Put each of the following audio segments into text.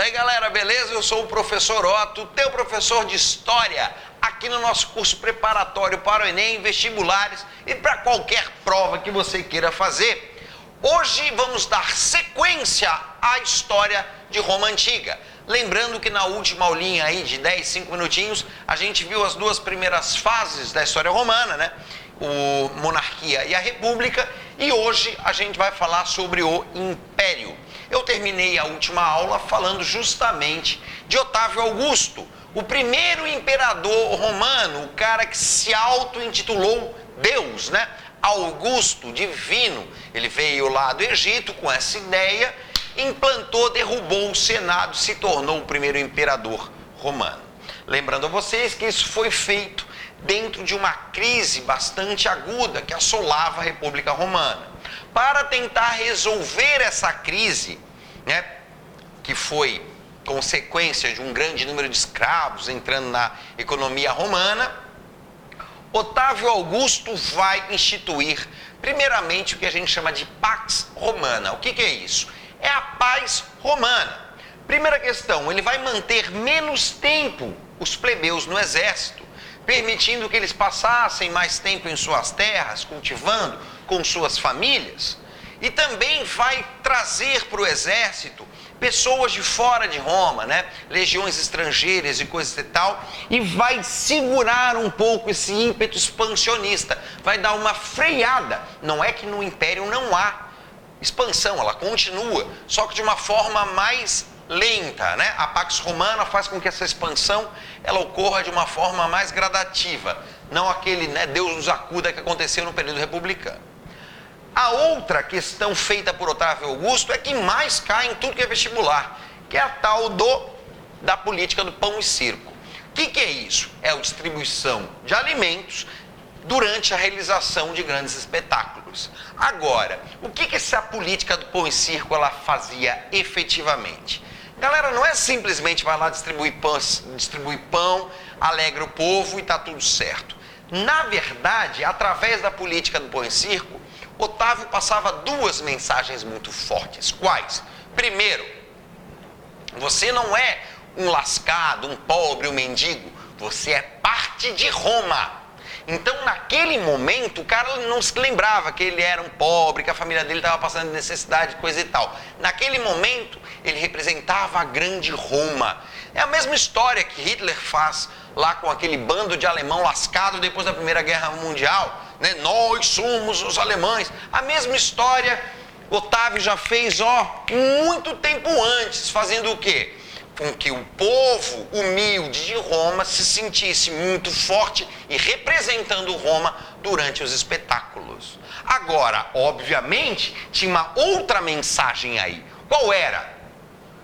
Daí galera, beleza? Eu sou o professor Otto, teu professor de História, aqui no nosso curso preparatório para o Enem, vestibulares e para qualquer prova que você queira fazer. Hoje vamos dar sequência à história de Roma Antiga. Lembrando que na última aulinha aí de 10, 5 minutinhos, a gente viu as duas primeiras fases da história romana, né? O monarquia e a república, e hoje a gente vai falar sobre o império. Eu terminei a última aula falando justamente de Otávio Augusto, o primeiro imperador romano, o cara que se auto-intitulou Deus, né? Augusto, divino. Ele veio lá do Egito com essa ideia, implantou, derrubou o Senado, se tornou o primeiro imperador romano. Lembrando a vocês que isso foi feito dentro de uma crise bastante aguda que assolava a República Romana. Para tentar resolver essa crise, né, que foi consequência de um grande número de escravos entrando na economia romana, Otávio Augusto vai instituir, primeiramente, o que a gente chama de Pax Romana. O que é isso? É a paz romana. Primeira questão, ele vai manter menos tempo os plebeus no exército, permitindo que eles passassem mais tempo em suas terras, cultivando com suas famílias, e também vai trazer para o exército pessoas de fora de Roma, né? Legiões estrangeiras e coisas e tal, e vai segurar um pouco esse ímpeto expansionista, vai dar uma freada. Não é que no Império não há expansão, ela continua, só que de uma forma mais lenta, né? A Pax Romana faz com que essa expansão ela ocorra de uma forma mais gradativa, não aquele, né, Deus nos acuda que aconteceu no período republicano. A outra questão feita por Otávio Augusto é que mais cai em tudo que é vestibular, que é a tal da política do pão e circo. O que é isso? É a distribuição de alimentos durante a realização de grandes espetáculos. Agora, o que essa política do pão e circo ela fazia efetivamente? Galera, não é simplesmente vai lá distribuir pão, alegra o povo e está tudo certo. Na verdade, através da política do pão e circo, Otávio passava duas mensagens muito fortes. Quais? Primeiro, você não é um lascado, um pobre, um mendigo, você é parte de Roma. Então, naquele momento, o cara não se lembrava que ele era um pobre, que a família dele estava passando necessidade, coisa e tal. Naquele momento, ele representava a grande Roma. É a mesma história que Hitler faz lá com aquele bando de alemão lascado depois da Primeira Guerra Mundial, né? Nós somos os alemães. A mesma história Otávio já fez, muito tempo antes, fazendo o quê? Com que o povo humilde de Roma se sentisse muito forte e representando Roma durante os espetáculos. Agora, obviamente, tinha uma outra mensagem aí. Qual era?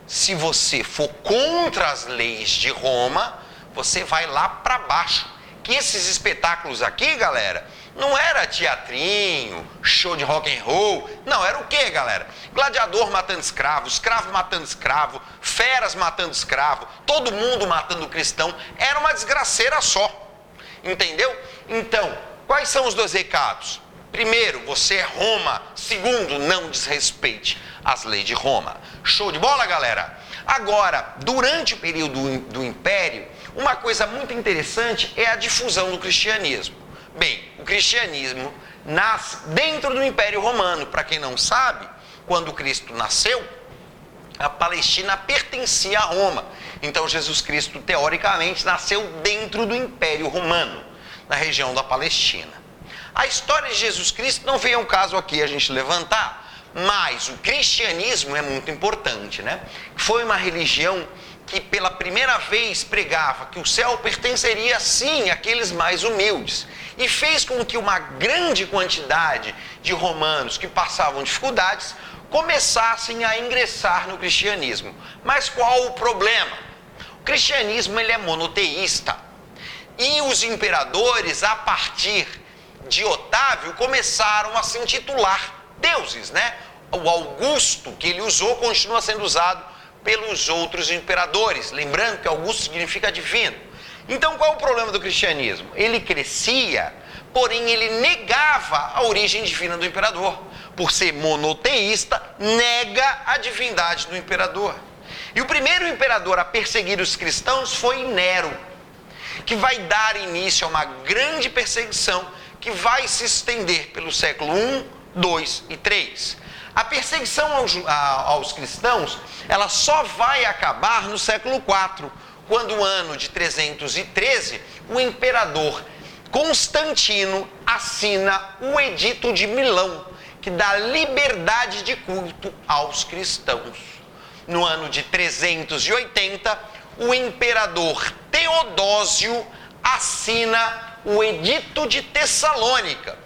Se você for contra as leis de Roma, você vai lá para baixo. Que esses espetáculos aqui, galera, não era teatrinho, show de rock and roll. Não, era o quê, galera? Gladiador matando escravo, escravo matando escravo, feras matando escravo, todo mundo matando cristão. Era uma desgraceira só. Entendeu? Então, quais são os dois recados? Primeiro, você é Roma. Segundo, não desrespeite as leis de Roma. Show de bola, galera? Agora, durante o período do Império, uma coisa muito interessante é a difusão do cristianismo. Bem, o cristianismo nasce dentro do Império Romano. Para quem não sabe, quando Cristo nasceu, a Palestina pertencia a Roma. Então, Jesus Cristo, teoricamente, nasceu dentro do Império Romano, na região da Palestina. A história de Jesus Cristo não veio ao caso aqui a gente levantar, mas o cristianismo é muito importante, né? Foi uma religião que pela primeira vez pregava que o céu pertenceria sim àqueles mais humildes e fez com que uma grande quantidade de romanos que passavam dificuldades começassem a ingressar no cristianismo. Mas qual o problema? O cristianismo ele é monoteísta e os imperadores, a partir de Otávio, começaram a se intitular deuses, né? O Augusto que ele usou continua sendo usado pelos outros imperadores, lembrando que Augusto significa divino. Então, qual é o problema do cristianismo? Ele crescia, porém ele negava a origem divina do imperador. Por ser monoteísta, nega a divindade do imperador. E o primeiro imperador a perseguir os cristãos foi Nero, que vai dar início a uma grande perseguição que vai se estender pelo século I, II e III. A perseguição aos cristãos, ela só vai acabar no século IV, quando no ano de 313, o imperador Constantino assina o Edito de Milão, que dá liberdade de culto aos cristãos. No ano de 380, o imperador Teodósio assina o Edito de Tessalônica,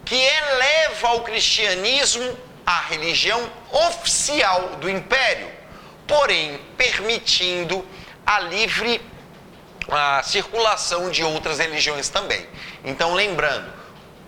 que eleva ao cristianismo a religião oficial do império, porém permitindo a livre circulação de outras religiões também. Então, lembrando,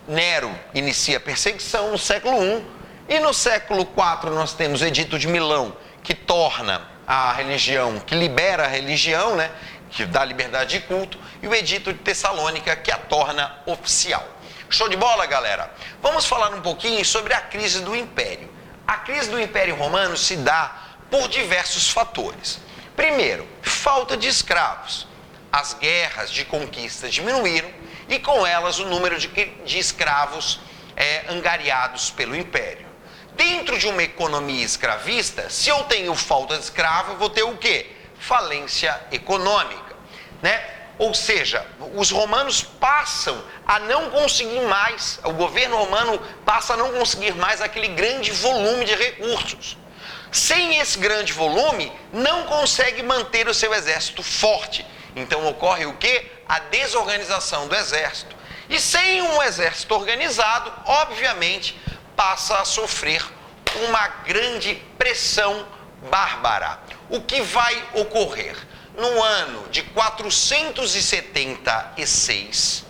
Nero inicia a perseguição no século I, e no século IV nós temos o Edito de Milão, que torna a religião, que libera a religião, né, que dá liberdade de culto, e o Edito de Tessalônica, que a torna oficial. Show de bola, galera? Vamos falar um pouquinho sobre a crise do Império. A crise do Império Romano se dá por diversos fatores. Primeiro, falta de escravos. As guerras de conquista diminuíram e com elas o número de escravos angariados pelo Império. Dentro de uma economia escravista, se eu tenho falta de escravo, eu vou ter o quê? Falência econômica, né? Ou seja, os romanos passam a não conseguir mais, o governo romano passa a não conseguir mais aquele grande volume de recursos. Sem esse grande volume, não consegue manter o seu exército forte. Então ocorre o quê? A desorganização do exército. E sem um exército organizado, obviamente, passa a sofrer uma grande pressão bárbara. O que vai ocorrer? No ano de 476,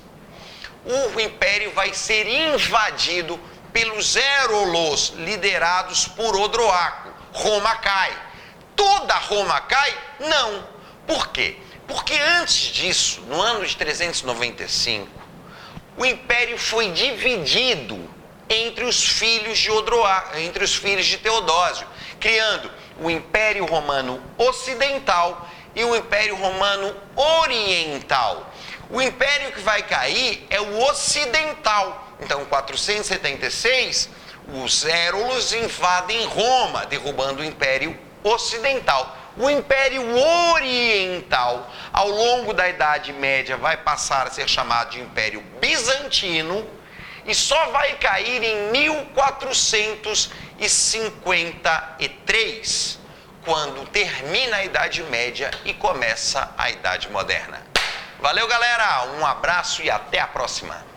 o Império vai ser invadido pelos Érolos, liderados por Odroaco. Roma cai. Toda Roma cai? Não. Por quê? Porque antes disso, no ano de 395, o Império foi dividido entre os filhos de Odroaco, entre os filhos de Teodósio, criando o Império Romano Ocidental e o Império Romano Oriental. O império que vai cair é o ocidental. Então, em 476, os Érulos invadem Roma, derrubando o Império Ocidental. O Império Oriental, ao longo da Idade Média, vai passar a ser chamado de Império Bizantino e só vai cair em 1453, quando termina a Idade Média e começa a Idade Moderna. Valeu, galera! Um abraço e até a próxima!